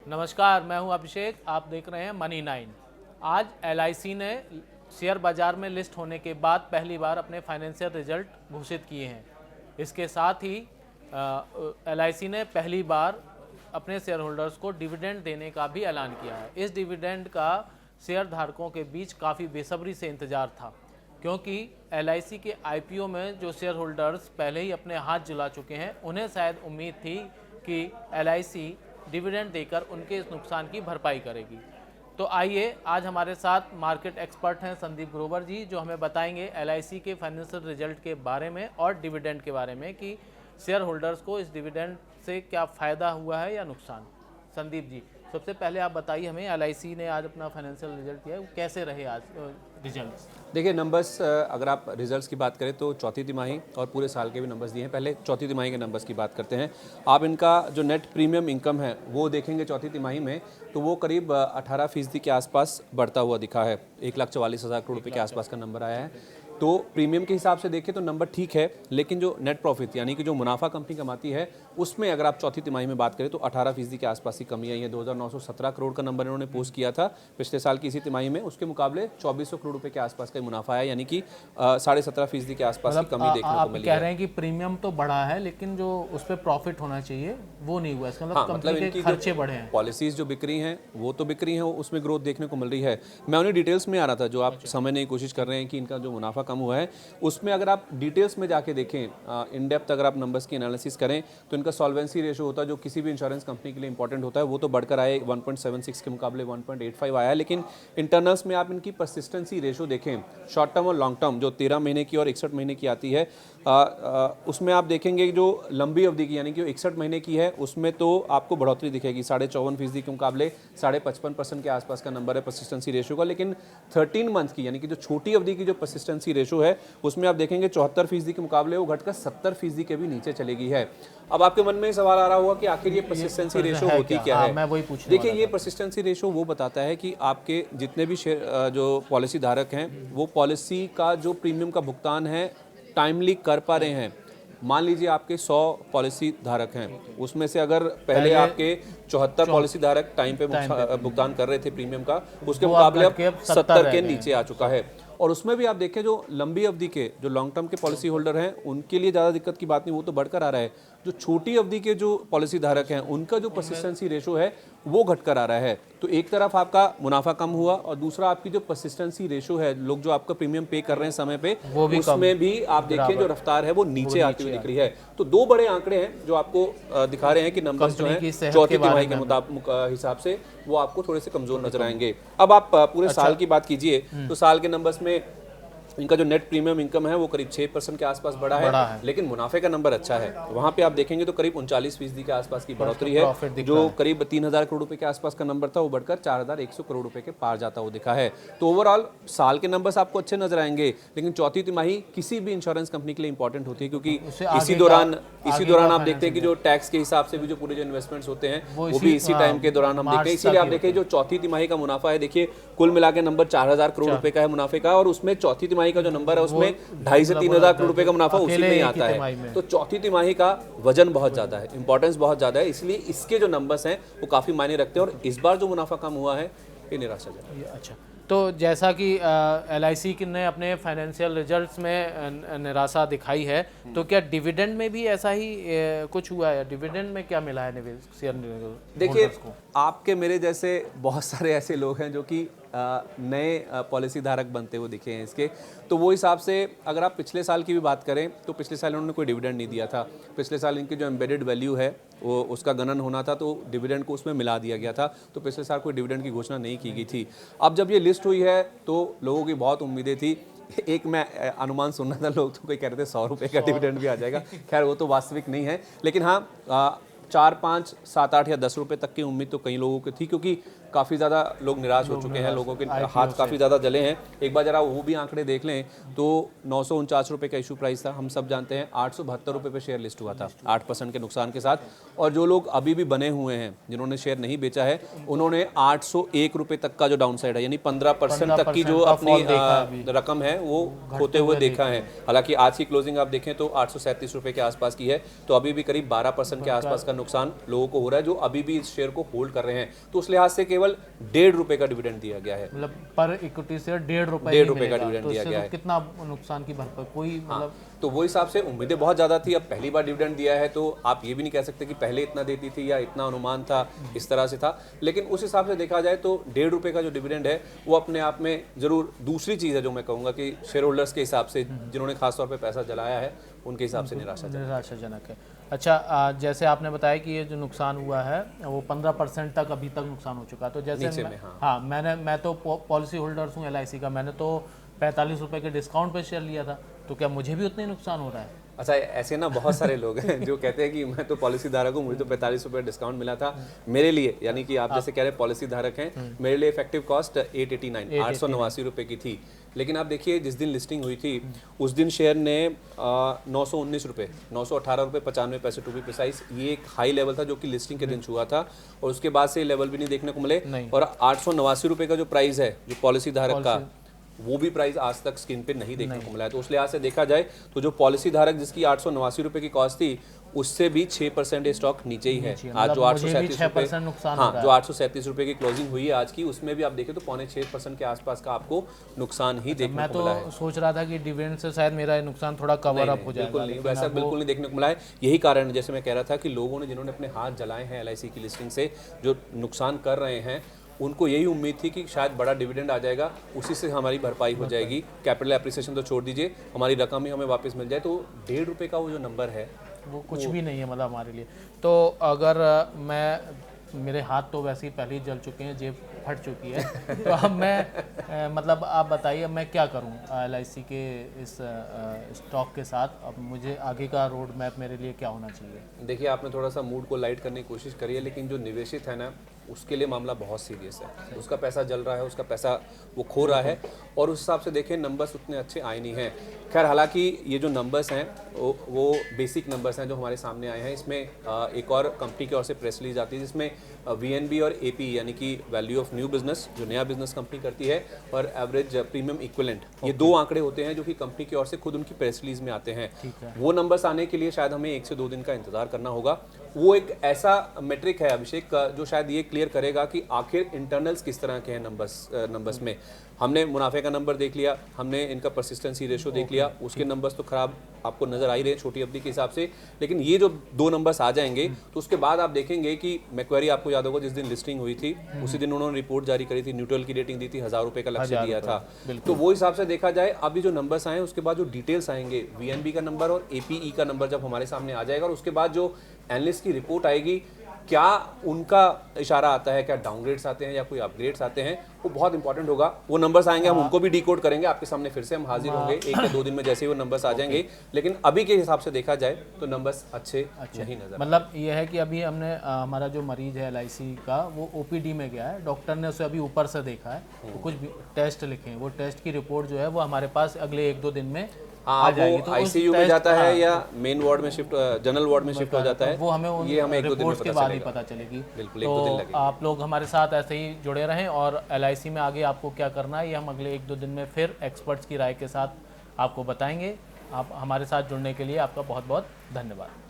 नमस्कार, मैं हूं अभिषेक। आप देख रहे हैं मनी 9। आज एलआईसी ने शेयर बाज़ार में लिस्ट होने के बाद पहली बार अपने फाइनेंशियल रिजल्ट घोषित किए हैं। इसके साथ ही एलआईसी ने पहली बार अपने शेयर होल्डर्स को डिविडेंड देने का भी ऐलान किया है। इस डिविडेंड का शेयर धारकों के बीच काफ़ी बेसब्री से इंतज़ार था, क्योंकि एलआईसी के आईपीओ में जो शेयर होल्डर्स पहले ही अपने हाथ जला चुके हैं, उन्हें शायद उम्मीद थी कि एलआईसी डिविडेंड देकर उनके इस नुकसान की भरपाई करेगी। तो आइए, आज हमारे साथ मार्केट एक्सपर्ट हैं संदीप ग्रोवर जी, जो हमें बताएंगे एलआईसी के फाइनेंशियल रिजल्ट के बारे में और डिविडेंड के बारे में कि शेयर होल्डर्स को इस डिविडेंड से क्या फ़ायदा हुआ है या नुकसान। संदीप जी, सबसे पहले आप बताइए हमें, एलआईसी ने आज अपना फाइनेंशियल रिजल्ट दिया है, वो कैसे रहे आज रिजल्ट्स? देखिए, नंबर्स अगर आप रिजल्ट्स की बात करें तो चौथी तिमाही और पूरे साल के भी नंबर्स दिए हैं। पहले चौथी तिमाही के नंबर्स की बात करते हैं। आप इनका जो नेट प्रीमियम इनकम है वो देखेंगे चौथी तिमाही में, तो वो करीब 18% के आसपास बढ़ता हुआ दिखा है। 1,44,000 करोड़ रुपये के आसपास का नंबर आया है। तो प्रीमियम के हिसाब से देखें तो नंबर ठीक है, लेकिन जो नेट प्रॉफिट यानी कि जो मुनाफा कंपनी कमाती है उसमें अगर आप चौथी तिमाही में बात करें तो 18% के आसपास की कमी आई है। 2,917 करोड़ का नंबर इन्होंने पोस्ट किया था पिछले साल की इसी तिमाही में, उसके मुकाबले 2,400 करोड़ रुपए के आसपास का मुनाफा है, यानी कि 17.5% के आसपास की कमी देखने को मिली है। कह रहे हैं कि प्रीमियम तो बढ़ा है, लेकिन जो उस पर प्रॉफिट होना चाहिए वो नहीं हुआ। इसका मतलब इनके खर्चे बढ़े हैं। पॉलिसीज जो बिक रही हैं वो तो बिक रही हैं, उसमें ग्रोथ देखने को मिल रही है। मैं उन्हें डिटेल्स में आ रहा था जो आप समझने की कोशिश कर रहे हैं कि इनका जो मुनाफा कम हुआ है, उसमें अगर आप डिटेल्स में जाके देखें, इन डेप्थ अगर आप नंबर्स की एनालिसिस करें तो इनका सॉल्वेंसी रेशो होता है जो किसी भी इंश्योरेंस कंपनी के लिए इंपॉर्टेंट होता है, वो तो बढ़कर आए 1.76 के मुकाबले 1.85 आया है। लेकिन इंटरनल्स में आप इनकी परसिस्टेंसी रेशो देखें, शॉर्ट टर्म और लॉन्ग टर्म, जो 13 महीने की और 61 महीने की आती है, उसमें आप देखेंगे जो लंबी अवधि की यानी कि 61 महीने की है उसमें तो आपको बढ़ोतरी दिखेगी। 54.5% के मुकाबले 55% के आसपास का नंबर है परसिस्टेंसी रेशो का। लेकिन 13 मंथ की यानी कि जो छोटी अवधि की जो परसिस्टेंसी रेशो है उसमें आप देखेंगे 74% के मुकाबले वो घटकर 70% के भी नीचे चली गई है। अब आपके मन में सवाल आ रहा होगा कि आखिर ये परसिस्टेंसी रेशो होती क्या है? मैं वही पूछने देखिए, ये परसिस्टेंसी रेशो वो बताता है कि आपके जितने भी शेयर जो पॉलिसी धारक हैं वो पॉलिसी का जो प्रीमियम का भुगतान है टाइमली कर पा रहे हैं। मान लीजिए आपके 100 पॉलिसी धारक हैं, उसमें से अगर पहले आपके 74 पॉलिसी धारक टाइम पे भुगतान कर रहे थे प्रीमियम का, उसके मुकाबले अब 70 के नीचे आ चुका है। और उसमें भी आप देखें जो लंबी अवधि के जो लॉन्ग टर्म के पॉलिसी होल्डर हैं उनके लिए ज़्यादा दिक्कत की बात नहीं, वो तो बढ़कर आ रहा है। जो छोटी अवधि के जो पॉलिसी धारक हैं उनका जो परसिस्टेंसी रेशो है वो घटकर आ रहा है। तो एक तरफ आपका मुनाफा कम हुआ और दूसरा आपकी जो परसिस्टेंसी रेशो है, लोग जो आपका प्रीमियम पे कर रहे हैं समय पे, उसमें भी आप देखिए जो रफ्तार है वो नीचे आती हुई दिख रही है। तो दो बड़े आंकड़े हैं जो आपको दिखा रहे हैं कि नंबर्स जो हैं चौथी तिमाही के मुताबिक हिसाब से वो आपको थोड़े से कमजोर नजर आएंगे। अब आप पूरे साल की बात कीजिए तो साल के नंबर्स में इनका जो नेट प्रीमियम इनकम है वो करीब 6% के आसपास बढ़ा है, लेकिन मुनाफे का नंबर अच्छा है। वहां पे आप देखेंगे तो करीब 39% के आसपास की बढ़ोतरी है। जो करीब 3,000 करोड़ रुपए के आसपास का नंबर था वो बढ़कर 4,100 करोड़ रुपए के पार जाता हुआ दिखा है। तो ओवरऑल साल के नंबर्स आपको अच्छे नजर आएंगे, लेकिन चौथी तिमाही किसी भी इंश्योरेंस कंपनी के लिए इंपॉर्टेंट होती है, क्योंकि इसी दौरान आप देखते हैं कि जो टैक्स के हिसाब से भी जो पूरे जो इन्वेस्टमेंट्स होते हैं वो भी इसी टाइम के दौरान हम देखते हैं। इसीलिए आप देखिए जो चौथी तिमाही का मुनाफा है, देखिए कुल मिला के नंबर 4,000 करोड़ रुपए का है मुनाफे का, और उसमें चौथी तिमाही का जो नंबर है उसमें 2,500 से 3,000 करोड़ रुपए का मुनाफा उसी में ही आता है। तो चौथी तिमाही का वजन बहुत ज्यादा है, इंपॉर्टेंस बहुत ज्यादा है, इसलिए इसके जो नंबर्स हैं वो काफी मायने रखते हैं। और इस बार जो मुनाफा कम हुआ है ये निराशाजनक है। अच्छा, तो जैसा कि एलआईसी ने अपने फाइनेंशियल रिजल्ट्स में निराशा दिखाई है, तो क्या डिविडेंड में भी ऐसा ही कुछ हुआ है? डिविडेंड में क्या मिला है निवेश शेयर? देखिए, आपके मेरे जैसे बहुत सारे ऐसे लोग हैं जो कि नए पॉलिसी धारक बनते हुए दिखे हैं इसके, तो वो हिसाब से अगर आप पिछले साल की भी बात करें तो पिछले साल उन्होंने कोई डिविडेंड नहीं दिया था। पिछले साल इनकी जो एम्बेडेड वैल्यू है वो उसका गणन होना था, तो डिविडेंड को उसमें मिला दिया गया था, तो पिछले साल कोई डिविडेंड की घोषणा नहीं की गई थी। अब जब ये लिस्ट हुई है तो लोगों की बहुत उम्मीदें थी। एक मैं अनुमान सुन रहा था, लोग तो कोई कह रहे थे 100 रुपये का डिविडेंड भी आ जाएगा। खैर वो तो वास्तविक नहीं है, लेकिन हाँ 4, 5, 7, 8 या 10 रुपये तक की उम्मीद तो कई लोगों की थी, क्योंकि काफ़ी ज़्यादा लोग निराश हो चुके हैं, लोगों के हाथ काफ़ी ज़्यादा जले हैं। एक बार जरा वो भी आंकड़े देख लें तो 949 रुपये का इशू प्राइस था, हम सब जानते हैं 872 रुपये पे शेयर लिस्ट हुआ था 8% के नुकसान के साथ। और जो लोग अभी भी बने हुए हैं जिन्होंने शेयर नहीं बेचा है, उन्होंने 801 रुपये तक का जो डाउन साइड है यानी 15% तक की जो अपनी रकम है वो खोते हुए देखा है। हालांकि आज की क्लोजिंग आप देखें तो 837 रुपये के आसपास की है, तो अभी भी करीब 12% के आसपास का नुकसान लोगों को हो रहा है जो अभी भी इस शेयर को होल्ड कर रहे हैं। तो उस लिहाज से केवल 1.5 रुपए का डिविडेंड दिया गया है। मतलब पर इक्विटी शेयर 1.5 रुपए 1.5 रुपए का डिविडेंड दिया गया है। कितना नुकसान की भरपाई कोई मतलब तो वो हिसाब से उम्मीदें बहुत ज़्यादा थी, अब पहली बार डिविडेंड दिया है तो आप ये भी नहीं कह सकते कि पहले इतना देती थी या इतना अनुमान था, इस तरह से था। लेकिन उस हिसाब से देखा जाए तो 1.5 रुपए का जो डिविडेंड है वो अपने आप में ज़रूर दूसरी चीज़ है जो मैं कहूँगा कि शेयर होल्डर्स के हिसाब से जिन्होंने खासतौर पर पैसा जलाया है उनके हिसाब से निराशाजनक है। अच्छा, जैसे आपने बताया कि ये जो नुकसान हुआ है वो 15% तक अभी तक नुकसान हो चुका है। तो जैसे हाँ मैं तो पॉलिसी होल्डर्स हूँ LIC का, मैंने तो 45 रुपए के डिस्काउंट पे शेयर लिया था, तो क्या मुझे भी उतना ही नुकसान हो रहा है? अच्छा, ऐसे ना बहुत सारे लोग हैं जो कहते हैं कि मैं तो पॉलिसी धारक हूँ, मुझे तो 45 रुपये डिस्काउंट मिला था। मेरे लिए, यानी कि आप जैसे कह रहे हैं पॉलिसी धारक हैं, मेरे लिए इफेक्टिव कॉस्ट 889 रुपये की थी। लेकिन आप देखिए जिस दिन लिस्टिंग हुई थी उस दिन शेयर ने 919 रुपये 918 रुपये 95 पैसे टू बी प्रिसाइज, ये एक हाई लेवल था जो कि लिस्टिंग के दिन छुआ था और उसके बाद से लेवल भी नहीं देखने को मिले। और 889 रुपये का जो प्राइस है जो पॉलिसी धारक का, वो भी प्राइस आज तक स्क्रीन पे नहीं देखने को मिला है। तो उस लिहाज से देखा जाए तो जो पॉलिसी धारक जिसकी 889 रुपये की कॉस्ट थी उससे भी 6% ये स्टॉक नीचे ही है। आज जो 837 रुपये, हाँ जो 837 रुपये की क्लोजिंग हुई है आज की, उसमें भी आप देखें तो 6.25% के आसपास का आपको नुकसान ही देखने को मिला है। मैं तो सोच रहा था कि डिविडेंड से शायद मेरा नुकसान थोड़ा कवर अप हो जाएगा। बिल्कुल नहीं, वैसा बिल्कुल नहीं देखने को मिला है। यही कारण है, जैसे मैं कह रहा था कि लोगों ने जिन्होंने अपने हाथ जलाए हैं LIC की लिस्टिंग से, जो नुकसान कर रहे हैं, उनको यही उम्मीद थी कि शायद बड़ा डिविडेंड आ जाएगा, उसी से हमारी भरपाई हो जाएगी, कैपिटल एप्रिसिएशन तो छोड़ दीजिए, हमारी रकम ही हमें वापस मिल जाए। तो 1.5 रुपये का वो जो नंबर है वो कुछ भी नहीं है मतलब हमारे लिए। तो अगर मेरे हाथ तो वैसे ही पहले ही जल चुके हैं, जेब फट चुकी है, तो अब मैं मतलब आप बताइए मैं क्या करूं LIC के इस स्टॉक के साथ? अब मुझे आगे का रोड मैप मेरे लिए क्या होना चाहिए? देखिए, आपने थोड़ा सा मूड को लाइट करने की कोशिश करी है, लेकिन जो निवेशित है ना उसके लिए मामला बहुत सीरियस है। उसका पैसा जल रहा है, उसका पैसा वो खो रहा है और उस हिसाब से देखें नंबर्स उतने अच्छे आए नहीं हैं। खैर, हालांकि ये जो नंबर्स हैं वो बेसिक नंबर्स हैं जो हमारे सामने आए हैं। इसमें एक और कंपनी की ओर से प्रेस रिलीज आती है जिसमें VNB और AP यानी कि वैल्यू ऑफ न्यू बिजनेस, जो नया बिजनेस कंपनी करती है, और एवरेज प्रीमियम इक्विवेलेंट, ये दो आंकड़े होते हैं जो कि कंपनी की ओर से खुद उनकी प्रेस रिलीज में आते हैं। वो नंबर्स आने के लिए शायद हमें 1 से 2 दिन का इंतजार करना होगा। वो एक ऐसा मेट्रिक है अभिषेक जो शायद ये क्लियर करेगा कि आखिर इंटरनल्स किस तरह के हैं नंबर्स में। हमने मुनाफे का नंबर देख लिया, हमने इनका परसिस्टेंसी रेशो देख लिया, उसके नंबर्स तो खराब आपको नजर आ ही रहे हैं छोटी अवधि के हिसाब से। लेकिन ये जो 2 नंबर्स आ जाएंगे तो उसके बाद आप देखेंगे कि मैक्वेरी, आपको याद होगा जिस दिन लिस्टिंग हुई थी उसी दिन उन्होंने रिपोर्ट जारी करी थी, न्यूट्रल की रेटिंग दी थी, 1000 रुपये का लक्ष्य दिया था। तो वो हिसाब से देखा जाए अभी जो नंबर्स आए उसके बाद जो डिटेल्स आएंगे, VNB का नंबर और APE का नंबर जब हमारे सामने आ जाएगा और उसके बाद जो एनालिस्ट की रिपोर्ट आएगी, क्या उनका इशारा आता है, क्या डाउनग्रेड्स आते हैं या कोई अपग्रेड्स आते हैं, वो बहुत इंपॉर्टेंट होगा। वो नंबर्स आएंगे, हम उनको भी डिकोड करेंगे, आपके सामने फिर से हम हाजिर होंगे 1 या 2 दिन में जैसे ही वो नंबर्स आ जाएंगे। लेकिन अभी के हिसाब से देखा जाए तो नंबर्स अच्छे नहीं नजर। मतलब ये है कि अभी हमने हमारा जो मरीज है LIC का वो OPD में गया है, डॉक्टर ने उसे अभी ऊपर से देखा है, तो कुछ टेस्ट लिखे हैं, वो टेस्ट की रिपोर्ट जो है वो हमारे पास अगले 1-2 दिन में आ जाएगी। तो ICU में जाता है या मेन वार्ड में शिफ्ट, जनरल वार्ड में शिफ्ट हो जाता है, वो हमें 1-2 दिन के बाद ही पता चलेगी। बिल्कुल, 1-2 दिन लगेगा। आप लोग हमारे साथ ऐसे ही जुड़े रहें और LIC में आगे आपको क्या करना है ये हम अगले 1-2 दिन में फिर एक्सपर्ट्स की राय के साथ आपको बताएंगे। आप हमारे साथ जुड़ने के लिए आपका बहुत बहुत धन्यवाद।